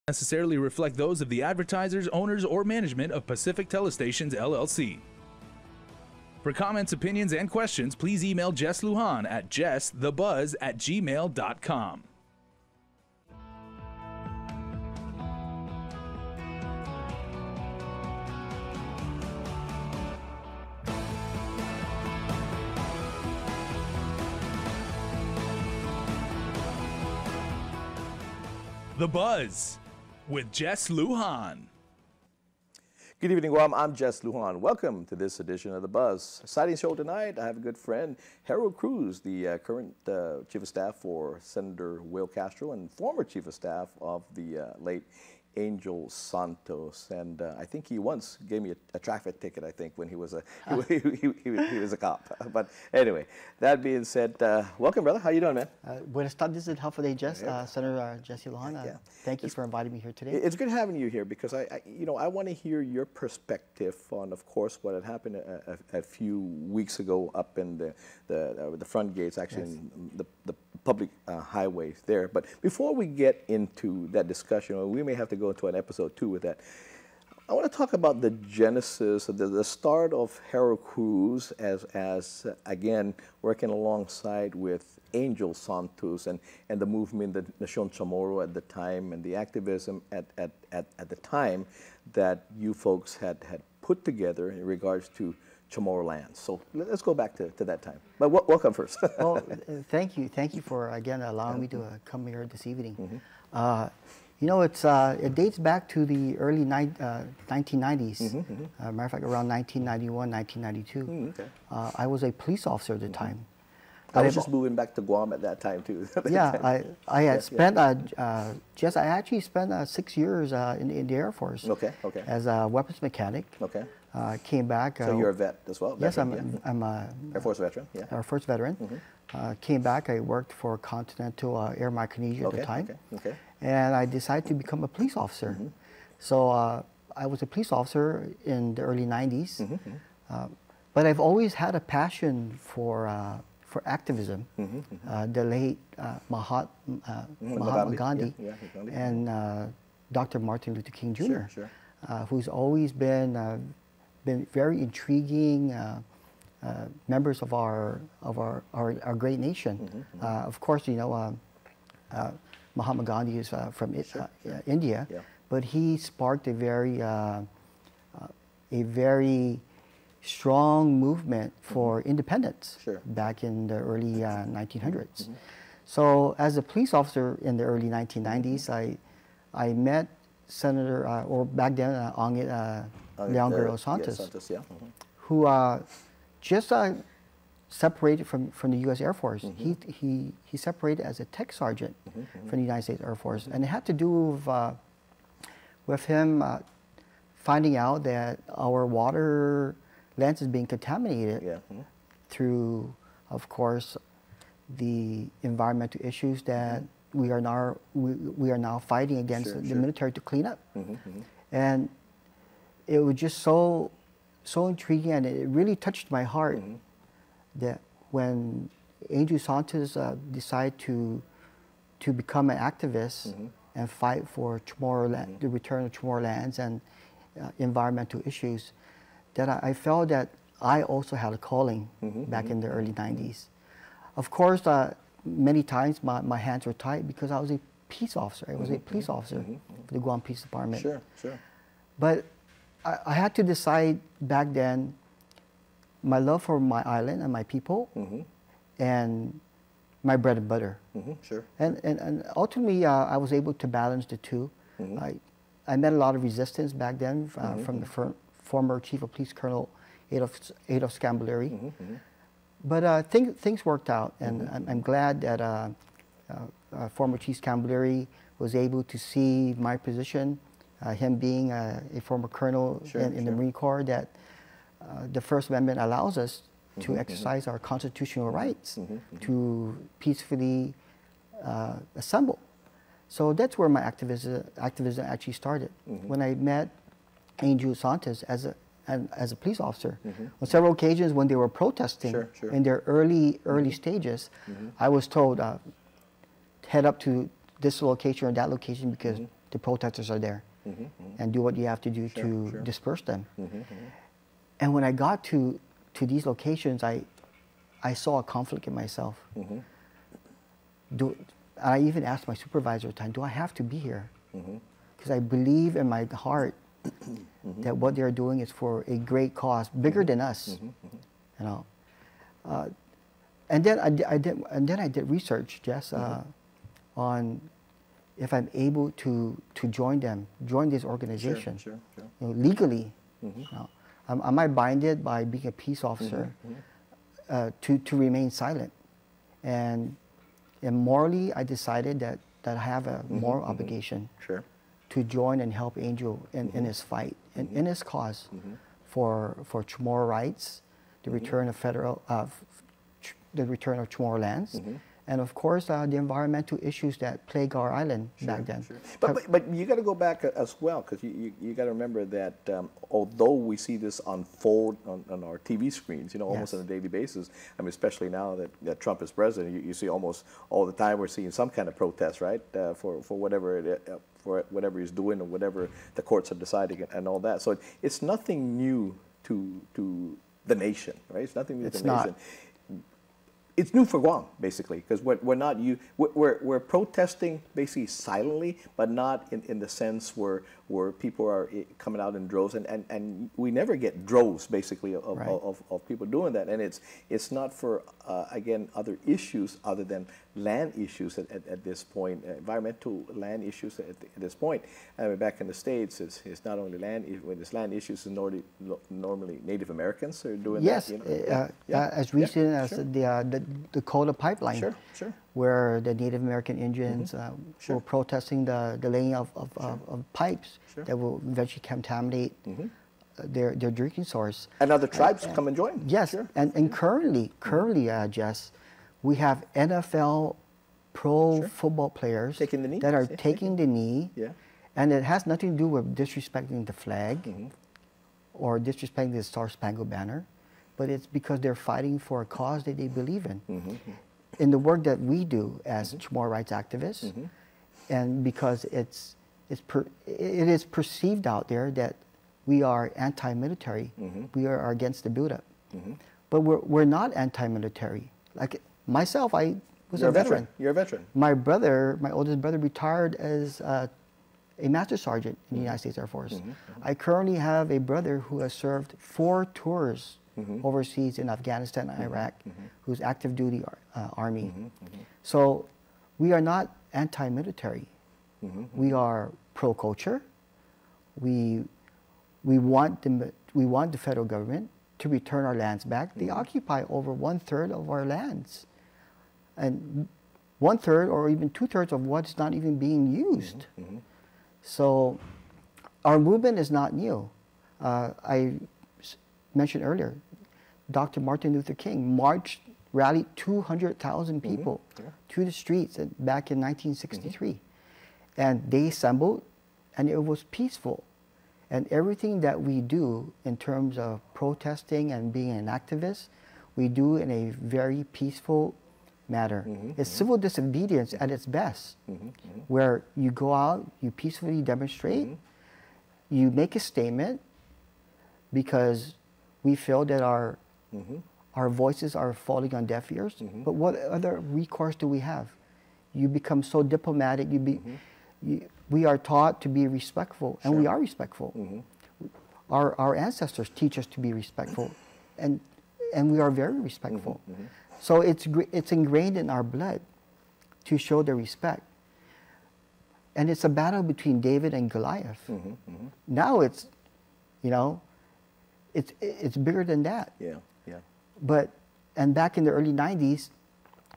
necessarily reflect those of the advertisers, owners, or management of Pacific Telestations, LLC. For comments, opinions, and questions, please email Jess Lujan at jessthebuzz@gmail.com. The Buzz with Jess Lujan. Good evening, Guam. I'm Jess Lujan. Welcome to this edition of The Buzz. Exciting show tonight. I have a good friend, Cruz, the current Chief of Staff for Senator Will Castro and former Chief of Staff of the late Angel Santos, and I think he once gave me a traffic ticket. I think when he was a he was a cop. But anyway, that being said, welcome, brother. How you doing, man? Buenas tardes and helpful day, Jess. Senator Jesse Lujan. Thank you for inviting me here today. It's good having you here because I want to hear your perspective on, of course, what had happened a few weeks ago up in the front gates, actually, in the public highways there. But before we get into that discussion, we may have to go into an episode 2 with that. I want to talk about the genesis, the start of Cruz as again working alongside with Angel Santos and the movement, the Nacion Chamorro at the time, and the activism at the time that you folks had put together in regards to Chamorro lands. So let's go back to that time. But welcome first. Well, thank you for again allowing me to come here this evening. You know, it dates back to the early 1990s. Matter of fact, around 1991, 1992. Okay. I was a police officer at the time. I was just moving back to Guam at that time too. Yeah, I had spent I actually spent 6 years in the Air Force. Okay. As a weapons mechanic. Okay. Came back. So you're a vet as well? Yes, I'm a Air Force veteran. Yeah. Air Force veteran. Came back. I worked for Continental Air Micronesia at the time. Okay. And I decided to become a police officer. So I was a police officer in the early 90s. But I've always had a passion for activism. The late Mahatma Gandhi and Dr. Martin Luther King Jr., who's always been very intriguing members of our great nation. Of course, you know, Mahatma Gandhi is from India, but he sparked a very strong movement for independence back in the early 1900s. So as a police officer in the early 1990s, I met Senator, or back then, Leon Guerrero Santos, who just separated from the U.S. Air Force. He separated as a tech sergeant from the United States Air Force, and it had to do with him finding out that our water lands is being contaminated through, of course, the environmental issues that we are now fighting against the military to clean up. And it was just so intriguing, and it really touched my heart that when Angel Santos decided to become an activist and fight for the return of Chamorro lands and environmental issues, that I felt that I also had a calling back in the early 90s. Of course, many times my hands were tied because I was a peace officer. I was a police officer for the Guam Police Department. But I had to decide back then my love for my island and my people and my bread and butter. And ultimately, I was able to balance the two. I met a lot of resistance back then from the former Chief of Police Colonel Adolf Scambilleri. But things worked out, and I'm glad that former Chief Scambilleri was able to see my position, him being a former colonel in the Marine Corps, that the First Amendment allows us to exercise our constitutional rights to peacefully assemble. So that's where my activism actually started. When I met Angel Santos as a police officer, on several occasions when they were protesting in their early stages, I was told, head up to this location or that location because the protesters are there, and do what you have to do to disperse them. And when I got to these locations, I saw a conflict in myself. I even asked my supervisor at the time, do I have to be here? Because I believe in my heart that what they're doing is for a great cause, bigger than us. You know, and then I did research, Jess, on if I'm able to join this organization, you know, legally. You know, am I binded by being a peace officer to remain silent? And morally, I decided that I have a moral obligation to join and help Angel in his fight, in his cause for Chamorro rights, the return of the return of Chamorro lands, and of course the environmental issues that plague our island back then. But you got to go back as well, because you got to remember that although we see this unfold on our TV screens, you know, almost on a daily basis. I mean, especially now that Trump is president, you see almost all the time we're seeing some kind of protest, right, for whatever he's doing or whatever the courts are deciding and all that. So it's nothing new to the nation, right? It's nothing new to the nation. It's new for Guam, basically, because we're protesting basically silently, but not in the sense where people are coming out in droves, and we never get droves basically of people doing that, and it's not for again other issues other than land issues at this point, environmental land issues at this point. I mean, back in the States, it's not only land issues, it's normally Native Americans are doing that. You know? As recent as the Cola pipeline, where the Native American Indians were protesting the laying of pipes that will eventually contaminate their drinking source. And other tribes come and join. Yes, and currently, Jess, we have NFL pro football players that are taking the knee, and it has nothing to do with disrespecting the flag or disrespecting the Star-Spangled Banner, but it's because they're fighting for a cause that they believe in. In the work that we do as Chamorro rights activists, and because it is perceived out there that we are anti-military, we are against the buildup, but we're not anti-military. Like myself, I was a veteran. You're a veteran. My oldest brother, retired as a master sergeant in the United States Air Force. I currently have a brother who has served 4 tours overseas in Afghanistan and Iraq, who's active duty Army. So we are not anti-military. We are pro-culture. We want the federal government to return our lands back. They occupy over 1/3 of our lands, and 1/3 or even 2/3 of what's not even being used. So our movement is not new. I mentioned earlier, Dr. Martin Luther King rallied 200,000 people to the streets back in 1963. And they assembled, and it was peaceful. And everything that we do in terms of protesting and being an activist, we do in a very peaceful manner. It's civil disobedience at its best, where you go out, you peacefully demonstrate, you make a statement, because we feel that our voices are falling on deaf ears. But what other recourse do we have? You become so diplomatic. We are taught to be respectful, and we are respectful. Our ancestors teach us to be respectful, and we are very respectful. So it's ingrained in our blood to show the respect. And it's a battle between David and Goliath. Now it's, you know, it's bigger than that. And back in the early 90s,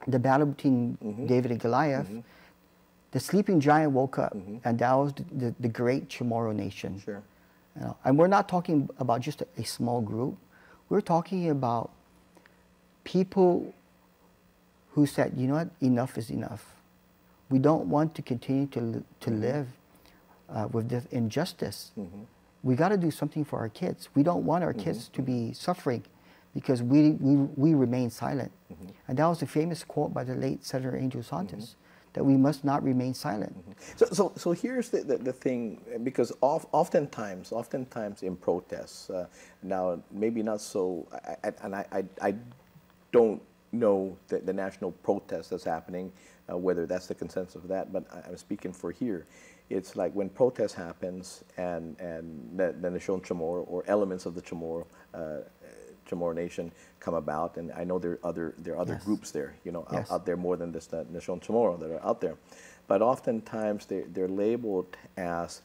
the battle between David and Goliath, the sleeping giant woke up, and that was the great Chamorro nation. You know, and we're not talking about just a small group. We're talking about people who said, you know what, enough is enough. We don't want to continue to live with this injustice. We got to do something for our kids. We don't want our kids to be suffering because we remain silent. And that was a famous quote by the late Senator Angel Santos, that we must not remain silent. So here's the thing, because oftentimes in protests, now maybe not so, I don't know the national protest that's happening, whether that's the consensus of that, but I'm speaking for here. It's like when protest happens and the Nation Chamorro or elements of the Chamorro Nation come about, and I know there are other Yes. groups there, you know, Yes. out there more than just the Nation Chamorro that are out there, but oftentimes they're labeled as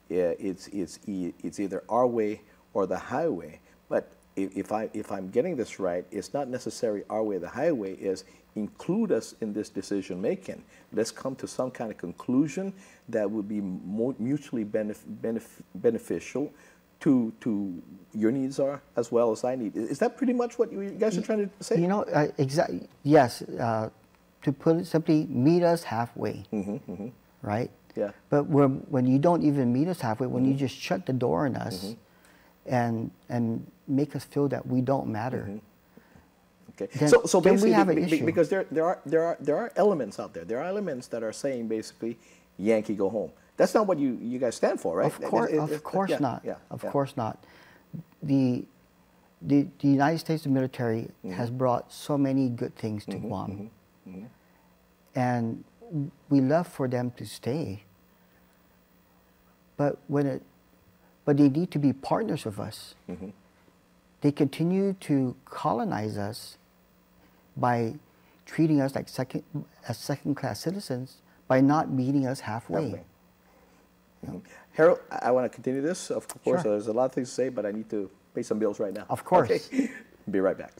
it's either our way or the highway. But if I'm getting this right, it's not necessarily our way or the highway. Is include us in this decision making. Let's come to some kind of conclusion that would be mutually beneficial to your needs are as well as I need. Is that pretty much what you guys are trying to say? You know, exactly. Yes. To put it simply, meet us halfway. Right? Yeah. But when you don't even meet us halfway, when you just shut the door on us and make us feel that we don't matter. Okay. Then, So then basically, we have an issue. because there are elements out there. There are elements that are saying basically, Yankee go home. That's not what you guys stand for, right? Of course not. Of course not. The United States military has brought so many good things to Guam, and we love for them to stay. But they need to be partners of us. They continue to colonize us by treating us like second-class citizens by not meeting us halfway. Harold, I want to continue this. Of course, Sure. there's a lot of things to say, but I need to pay some bills right now. Of course. Okay. Be right back.